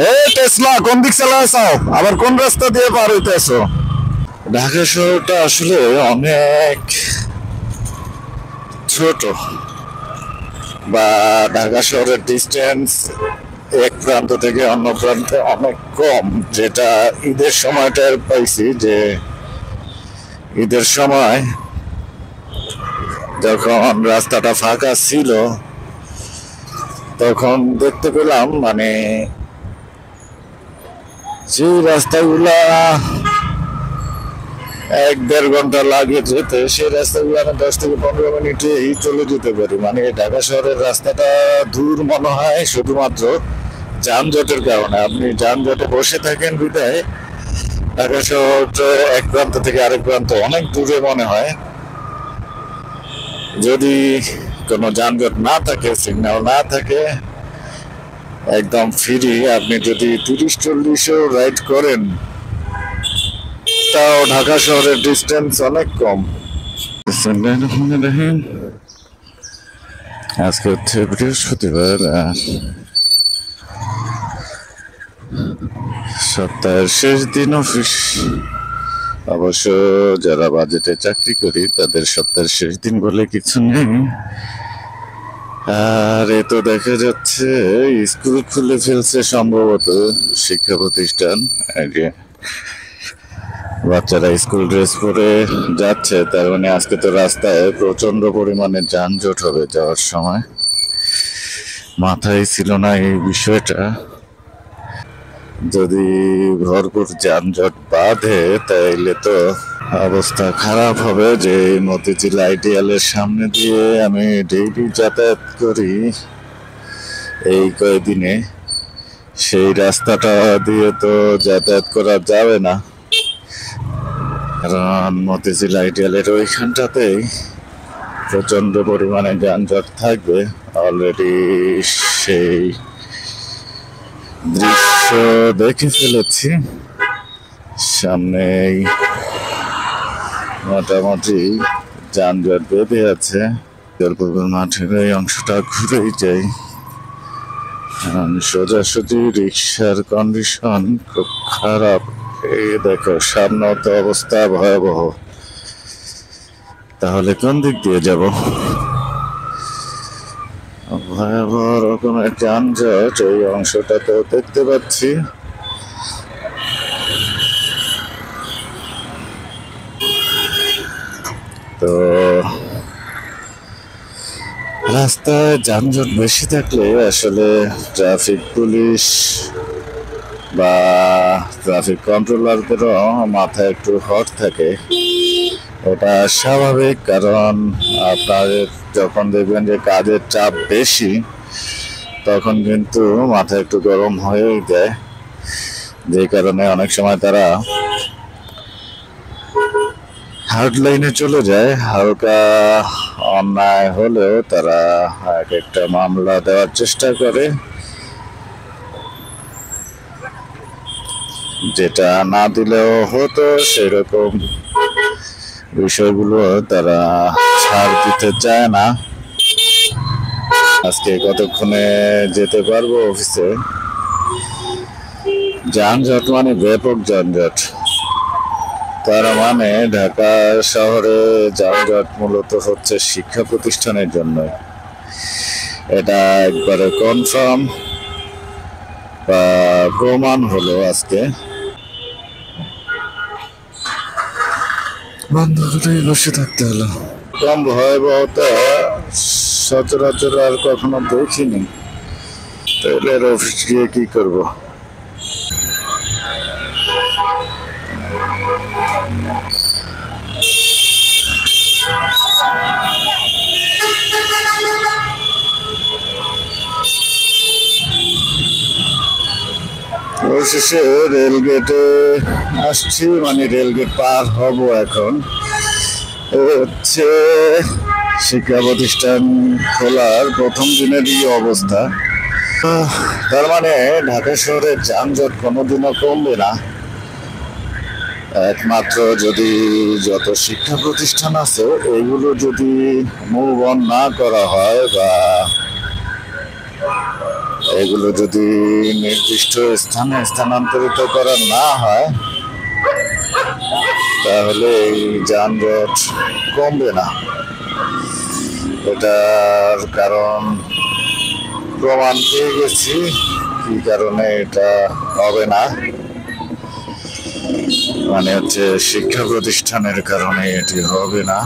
এই টেসলা কোন দিক চালাচ্ছো? আবার কোন রাস্তা দিয়ে পার হইতেছো? ঢাকা শহরটা আসলে অনেক ছোট, বা ঢাকা শহরের ডিস্টেন্স এক প্রান্ত থেকে অন্য প্রান্তে অনেক কম, যেটা ঈদের সময়টা পাইছি। যে ঈদের সময় যখন রাস্তাটা ফাঁকা ছিল তখন দেখতে পেলাম মানে যে রাস্তাগুলা 1-1.5 ঘন্টা লাগে যেতে, সেই রাস্তাগুলো আমি 10 থেকে 15 মিনিটেই চলে যেতে পারি। মানে ঢাকা শহরের রাস্তাটা দূর মনে হয় শুধুমাত্র যানজটের কারণে। আপনি যানজটে বসে থাকেন বিধায় ঢাকা শহরটা এক প্রান্ত থেকে আরেক প্রান্ত অনেক দূরে মনে হয়। যদি কোনো যানজট না থাকে, সিগন্যাল না থাকে, একদম ফ্রি, আপনি যদি 30-40ও রাইড করেন তাও ঢাকা শহরের ডিস্টেন্স অনেক কম। দেখেন আজকে হচ্ছে বৃহস্পতিবার, আর সপ্তাহের শেষ দিন অফিস। অবশ্য যারা বাজেটে চাকরি করি তাদের সপ্তাহের শেষ দিন বলে কিছু নেই। আর এ তো দেখা যাচ্ছে স্কুল খুলে ফেলছে সম্ভবত, শিক্ষা প্রতিষ্ঠান। আগে বাচ্চারা স্কুল ড্রেস পরে যাচ্ছে, তার মানে আজকে তো রাস্তায় প্রচন্ড পরিমাণে যানজট হবে যাওয়ার সময়। মাথায় ছিল না এই বিষয়টা। যদি ভরপুর যানজট বাঁধে তাইলে তো অবস্থা খারাপ হবে। যে মতিঝিল আইডিয়ালের সামনে দিয়ে আমি ডেইলি যাতায়াত করি এই কয়েকদিনে, সেই রাস্তাটা দিয়ে তো যাতায়াত করা যাবে না, কারণ মতিঝিল আইডিয়ালের ওইখানটাতেই প্রচন্ড পরিমাণে যানজট থাকবে। অলরেডি সেই দৃশ্য দেখে ফেলেছি। সামনেই মোটামুটি যানজট বেঁধে আছে। জলপুকুর মাঠের এই অংশটা ঘুরেই যাই, সোজাসুজি রিক্সার কন্ডিশন খুব খারাপ। এই দেখো সামনে তো অবস্থা ভয়াবহ, তাহলে কোন দিক দিয়ে যাব? ভয়াবহ রকমের যানজট এই অংশটাতেও দেখতে পাচ্ছি। তো রাস্তায় যানজট বেশি থাকলে আসলে ট্রাফিক পুলিশ বা ট্রাফিক কন্ট্রোলারদেরও মাথায় একটু হট থাকে। এটা স্বাভাবিক, কারণ আপনার যখন দেখবেন যে কাজের চাপ বেশি তখন কিন্তু মাথা একটু গরম হয়েই যায়। যে কারণে অনেক সময় তারা হার্ড লাইনে চলে যায়। হালকা অন্যায় হলেও তারা এক একটা মামলা দেওয়ার চেষ্টা করে, যেটা না দিলেও হতো সেরকম বিষয়গুলো তারা ছাড় দিতে চায় না। আজকে কতক্ষণে যেতে পারবো অফিসে? যানজট মানে ব্যাপক যানজট। তার মানে ঢাকা শহরে যানজট মূলত হচ্ছে শিক্ষা প্রতিষ্ঠানের জন্য। এটা একবারে কনফার্ম বা প্রমাণ হলো আজকে। বন্ধ করেই বসে থাকতে হলো। কম ভয়াবহতা সচরাচর আর কখনো দেখিনি, তাহলে আর অফিস গিয়ে কি করবো? অবশেষে রেলগেটে আসছি, মানে রেলগেট পার হব এখন। হচ্ছে শিক্ষা প্রতিষ্ঠান খোলার প্রথম দিনেরই অবস্থা। তার মানে ঢাকা শহরের যানজট কোনোদিনও কমবে না, একমাত্র যদি যত শিক্ষা প্রতিষ্ঠান আছে এগুলো যদি মুভ অন না করা হয় বা এগুলো যদি নির্দিষ্ট স্থানে স্থানান্তরিত করা না হয় তাহলে এই যানজট কমবে না। এটার কারণ প্রমাণ পেয়ে গেছি কি কারণে এটা হবে না, মানে হচ্ছে শিক্ষা প্রতিষ্ঠানের কারণে এটি হবে না।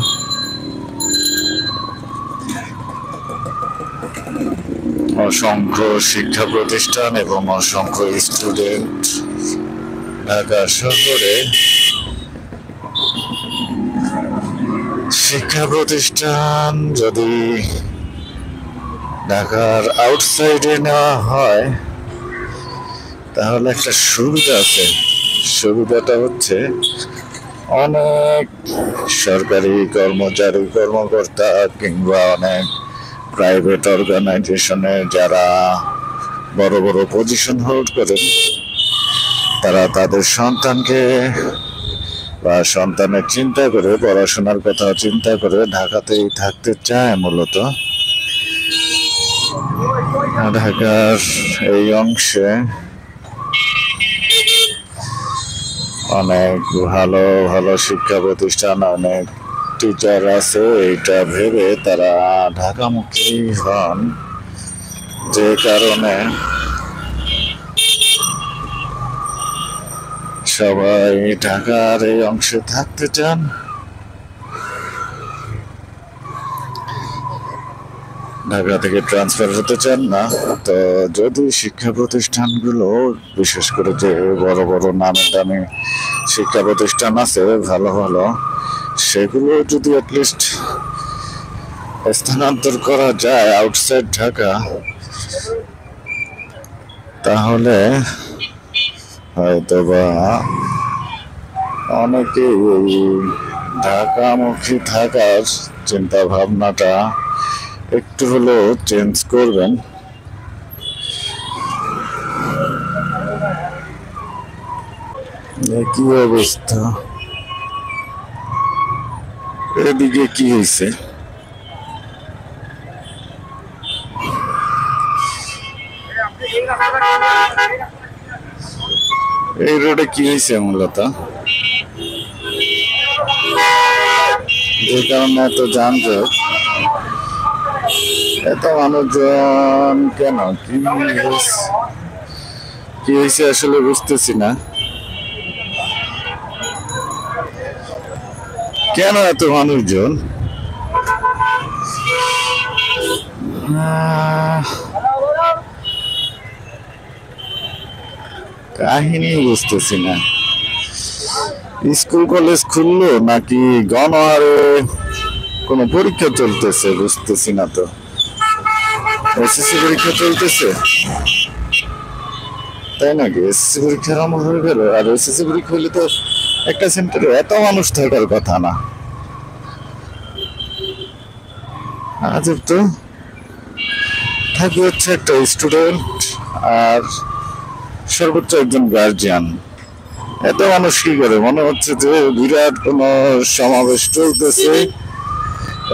অসংখ্য শিক্ষা প্রতিষ্ঠান এবং অসংখ্য স্টুডেন্ট ঢাকা শহরে শিক্ষা প্রতিষ্ঠান যদি ঢাকার আউটসাইডে নেওয়া হয় তাহলে একটা সুবিধা আছে। সুবিধাটা হচ্ছে অনেক সরকারি কর্মচারী কর্মকর্তা কিংবা অনেক প্রাইভেট অর্গানাইজেশনে যারা বড় বড় পজিশন হোল্ড করেন তারা তাদের সন্তানকে বা সন্তানের চিন্তা করে, পড়াশোনার কথা চিন্তা করে ঢাকাতেই থাকতে চায়। মূলত ঢাকার এই অংশে অনেক ভালো ভালো শিক্ষা প্রতিষ্ঠান, অনেক টিচার আছে। এইটা ভেবে তারা ঢাকামুখী হন, যে কারণে সবাই ঢাকার এই অংশে থাকতে চান। ঢাকা থেকে ট্রান্সফার হতে চান না। তো যদি শিক্ষা প্রতিষ্ঠানগুলো, বিশেষ করে যে বড় বড় নামি দামি শিক্ষা প্রতিষ্ঠান আছে ভালো ভালো, সেগুলো যদি অ্যাটলিস্ট স্থানান্তর করা যায় আউটসাইড ঢাকা, তাহলে হয়তোবা অনেকে এই ঢাকামুখী থাকার চিন্তা ভাবনাটা একটু হলেও চেঞ্জ করবেন। কি অবস্থা, এদিকে কি হয়েছে? এই রোডে কি হয়েছে মূলত, যে কারণে এত যানজট, এত মানুষজন কেন, কি হয়েছে আসলে বুঝতেছি না। কেন এত মানুষজন? কাহিনী বুঝতেছি না। স্কুল কলেজ খুললো নাকি গণহারে কোনো পরীক্ষা চলতেছে বুঝতেছি না। তো এসএসসি পরীক্ষা চলতেছে, তাই নাকি? এসএসসি পরীক্ষা আরম্ভ হয়ে গেল। আর এসএসসি পরীক্ষা হলে তো একটা সেন্টারে এত মানুষ থাকার কথা না। আজব তো। থাকবে হচ্ছে একটা স্টুডেন্ট আর সর্বোচ্চ একজন গার্জিয়ান। এত মানুষ কি করে? মনে হচ্ছে যে বিরাট কোনো সমাবেশ চলতেছে,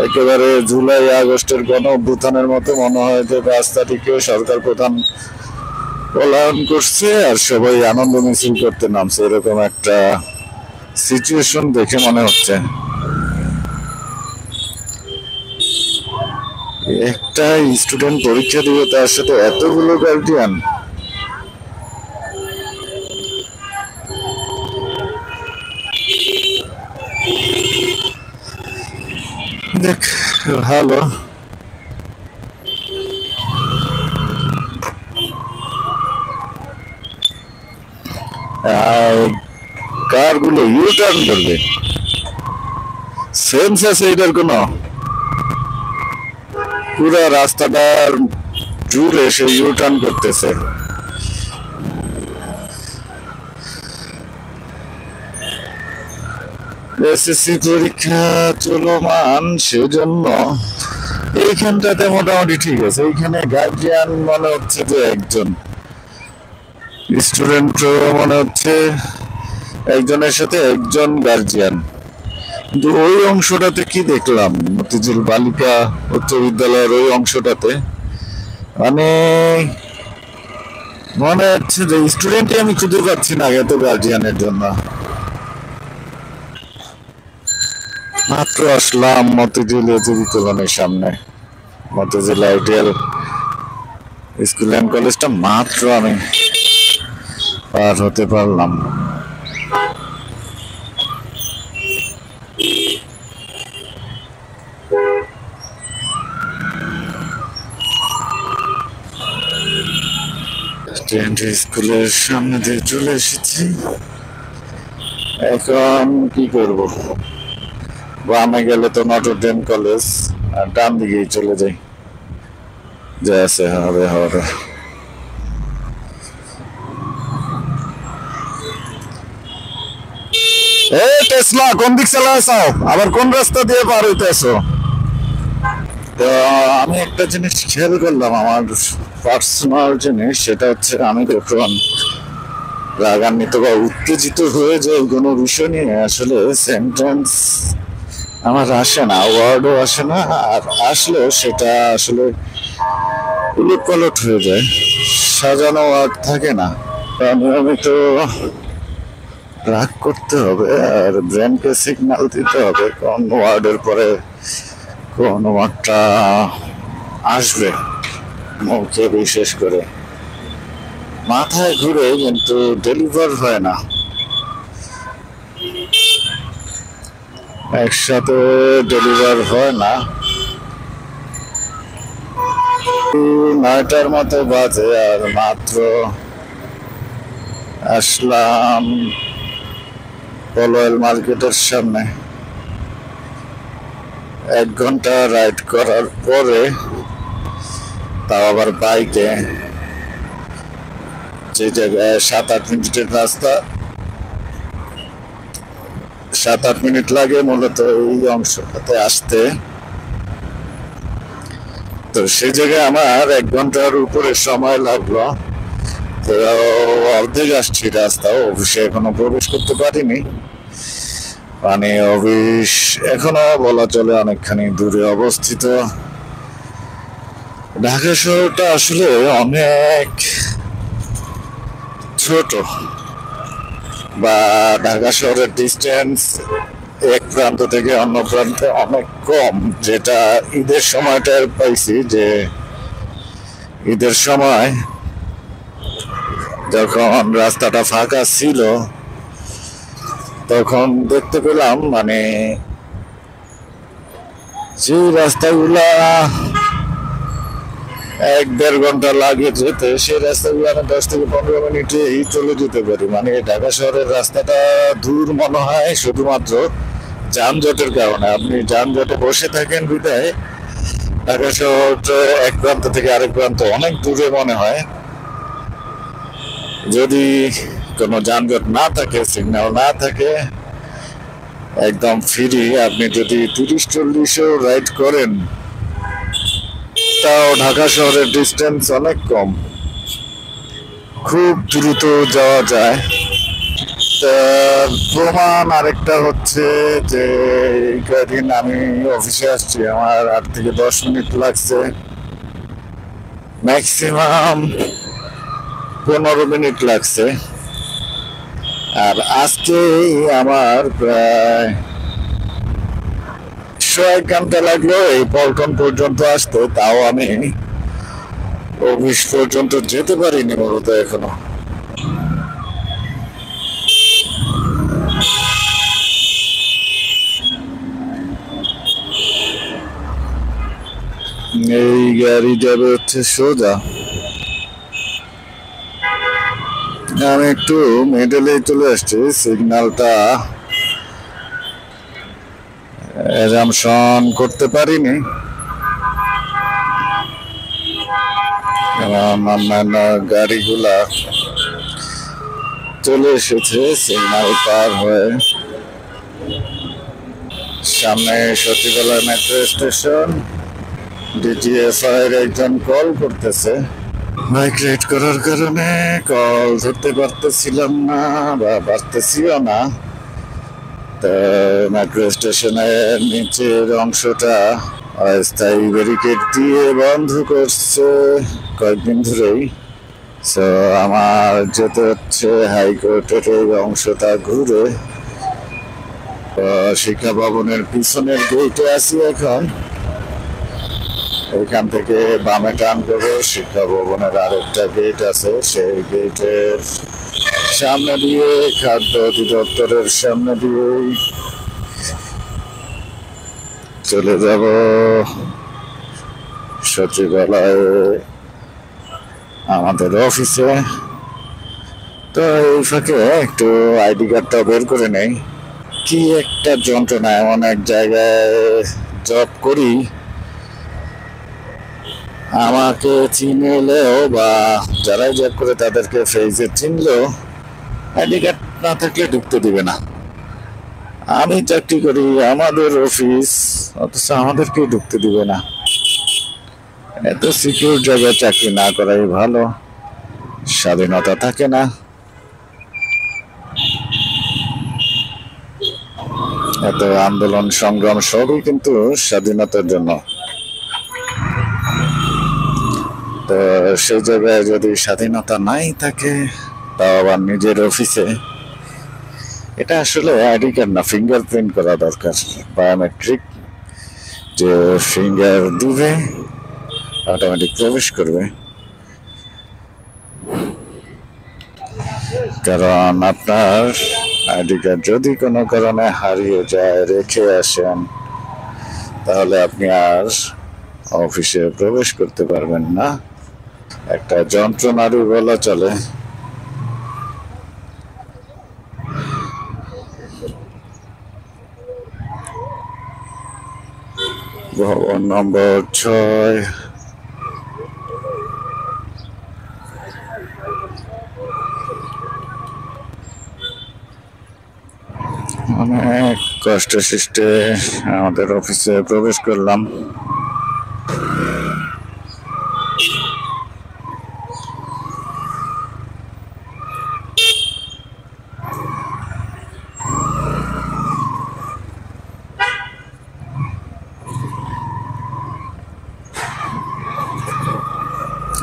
একেবারে জুলাই আগস্টের গণ অভ্যুত্থানের মতো মনে হয় যে রাস্তাটিকে সরকার প্রধান পলায়ন করছে আর সবাই আনন্দ মিছিল করতে নামছে, এরকম একটা সিচুয়েশন দেখে মনে হচ্ছে। একটা স্টুডেন্ট পরীক্ষা দিবে, তার সাথে এতগুলো গার্জিয়ান। দেখ ভালো, কারগুলো ইউটার্ন করবে, সেন্স আছে এটার কোনো? পুরা রাস্তাটার জুড়ে সে ইউটার্ন করতেছে। এসএসসি পরীক্ষা চলমান, সেজন্য এইখানটাতে মোটামুটি ঠিক আছে। এইখানে গার্জিয়ান মনে হচ্ছে যে একজন, স্টুডেন্ট মনে হচ্ছে একজনের সাথে একজন গার্জিয়ান। কিন্তু ওই অংশটাতে কি দেখলাম, মতিঝিল বালিকা উচ্চ বিদ্যালয়ের ওই অংশটাতে, মানে মনে হচ্ছে যে স্টুডেন্টই আমি খুঁজে পাচ্ছি না এত গার্জিয়ানের জন্য। মাত্র আসলাম মতিঝিল এজিবি কলোনির সামনে, মতিঝিল আইডিয়াল স্কুল অ্যান্ড কলেজটা মাত্র আমি পার হতে পারলাম। স্কুলের সামনে দিয়ে চলে এসেছি। এখন কি করব, বামে গেলে তো নটর ডেম কলেজ, আর ডান দিকেই চলে যাই, যা আছে হবে হবে। এই টেসলা কোন দিক চালাচ্ছো, আবার কোন রাস্তা দিয়ে পার হইতেছো? তো আমি একটা জিনিস খেয়াল করলাম, আমার পার্সোনাল জিনিস, সেটা হচ্ছে আমি যখন রাগান্বিত বা উত্তেজিত হয়ে যায় কোনো বিষয় নিয়ে, আসলে সেন্টেন্স আমার আসে না, ওয়ার্ডও আসে না, আর আসলেও সেটা আসলে উলটপালট হয়ে যায়, সাজানো ওয়ার্ড থাকে না। নিয়মিত রাগ করতে হবে আর ব্রেনকে সিগন্যাল দিতে হবে কোন ওয়ার্ডের পরে কোন ওয়ার্ডটা আসবে মুখে, বিশেষ করে মাথায় ঘুরে কিন্তু ডেলিভার হয় না, একসাথে ডেলিভার হয় না। 9টার মতো বাজে আর মাত্র আসলাম পলোয়েল মার্কেটের সামনে। 1 ঘন্টা রাইড করার পরে, তাও আবার বাইকে, যে জায়গায় 7-8 মিনিটের রাস্তা, 7-8 মিনিট লাগে মূলত এই অংশটাতে আসতে, তো সেই জায়গায় আমার 1 ঘন্টার উপরে সময় লাগলো। তো অর্ধেক আসছি রাস্তা, অফিসে এখনো প্রবেশ করতে পারিনি, মানে অফিস এখনো বলা চলে অনেকখানি দূরে অবস্থিত। ঢাকা শহরটা আসলে অনেক ছোট, বা ঢাকা শহরের ডিস্টেন্স এক প্রান্ত থেকে অন্য প্রান্তে অনেক কম, যেটা ঈদের সময়টা পাইছি, যে ঈদের সময় যখন রাস্তাটা ফাঁকা ছিল তখন দেখতে পেলাম, মানে যে রাস্তাগুলা 1-1.5 ঘন্টা লাগে যেতে, সেই রাস্তাগুলো আমি 10 থেকে 15 মিনিটেই চলে যেতে পারি। মানে ঢাকা শহরের রাস্তাটা দূর মনে হয় শুধুমাত্র যানজটের কারণে, আপনি যানজটে বসে থাকেন বিধায় ঢাকা শহরটা এক প্রান্ত থেকে আরেক প্রান্ত অনেক দূরে মনে হয়। যদি কোনো যানজট না থাকে, সিগন্যাল না থাকে, একদম ফ্রি, আপনি যদি 30-40-ও রাইড করেন, তাও ঢাকা শহরের ডিস্টেন্স অনেক কম, খুব দ্রুত যাওয়া যায়। তার প্রমাণ আরেকটা হচ্ছে যে এই কয়েকদিন আমি অফিসে আসছি, আমার 8 থেকে 10 মিনিট লাগছে, ম্যাক্সিমাম 15 মিনিট লাগছে, আর আজকে আমার প্রায় 1 ঘন্টা লাগলো এই পল্টন পর্যন্ত আসতে, তাও আমি অফিস পর্যন্ত যেতে পারিনি মূলত এখনো। এই গাড়ি যাবে হচ্ছে সোজা, আমি একটু মিডলে চলে আসছি, সিগন্যালটা অ্যাজাম্পশন করতে পারিনি, কারণ অন্যান্য গাড়িগুলা চলে এসেছে সিগন্যাল পার হয়ে। সামনে সচিবালয় মেট্রো স্টেশন, ডিজিএফআই এর একজন কল করতেছে, বাইক রাইড করার কারণে কল ধরতে পারতেছিলাম না বা পারতেছিও না। মেট্রো স্টেশনের নিচের অংশটা অস্থায়ী ব্যারিকেড দিয়ে বন্ধ করছে কয়েকদিন ধরেই, সো আমার যেতে হচ্ছে হাইকোর্টের এই অংশটা ঘুরে শিক্ষা ভবনের পিছনের গেটে আছি এখন। এখান থেকে বামে টান করে শিক্ষা ভবনের আরেকটা গেট আছে, সেই গেটের সামনে দিয়ে খাদ্য অধিদপ্তরের সামনে দিয়েই চলে যাব সচিবালয়ে, আমাদের অফিসে। তো এই ফাঁকে একটু আইডি কার্ডটা বের করে নেই। কি একটা যন্ত্রণা, এমন এক জায়গায় জব করি, আমাকে চিনলেও বা যারাই জব করে তাদেরকে ফেসে চিনলেও আইডি কার্ড না থাকলে ঢুকতে দিবে না। আমি চাকরি করি, আমাদের অফিস, অথচ আমাদেরকেই ঢুকতে দিবে না। এত সিকিউর জায়গায় চাকরি না করাই ভালো, স্বাধীনতা থাকে না। এত আন্দোলন সংগ্রাম সবই কিন্তু স্বাধীনতার জন্য। তো সেই জায়গায় যদি স্বাধীনতা নাই থাকে, তাও আবার নিজের অফিসে, এটা আসলে আইডি কার্ড না, ফিঙ্গারপ্রিন্ট করা দরকার, বায়োমেট্রিক, যে ফিঙ্গার দিবে অটোমেটিক প্রবেশ করবে। কারণ আপনার আইডি কার্ড যদি কোনো কারণে হারিয়ে যায়, রেখে আসেন, তাহলে আপনি আর অফিসে প্রবেশ করতে পারবেন না। একটা যন্ত্রণারই বলা চলে। ভবন নম্বর 6। অনেক কষ্টে সৃষ্টে আমাদের অফিসে প্রবেশ করলাম।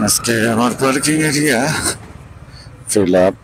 আজকে আমার পার্কিং এরিয়া ফিল আপ।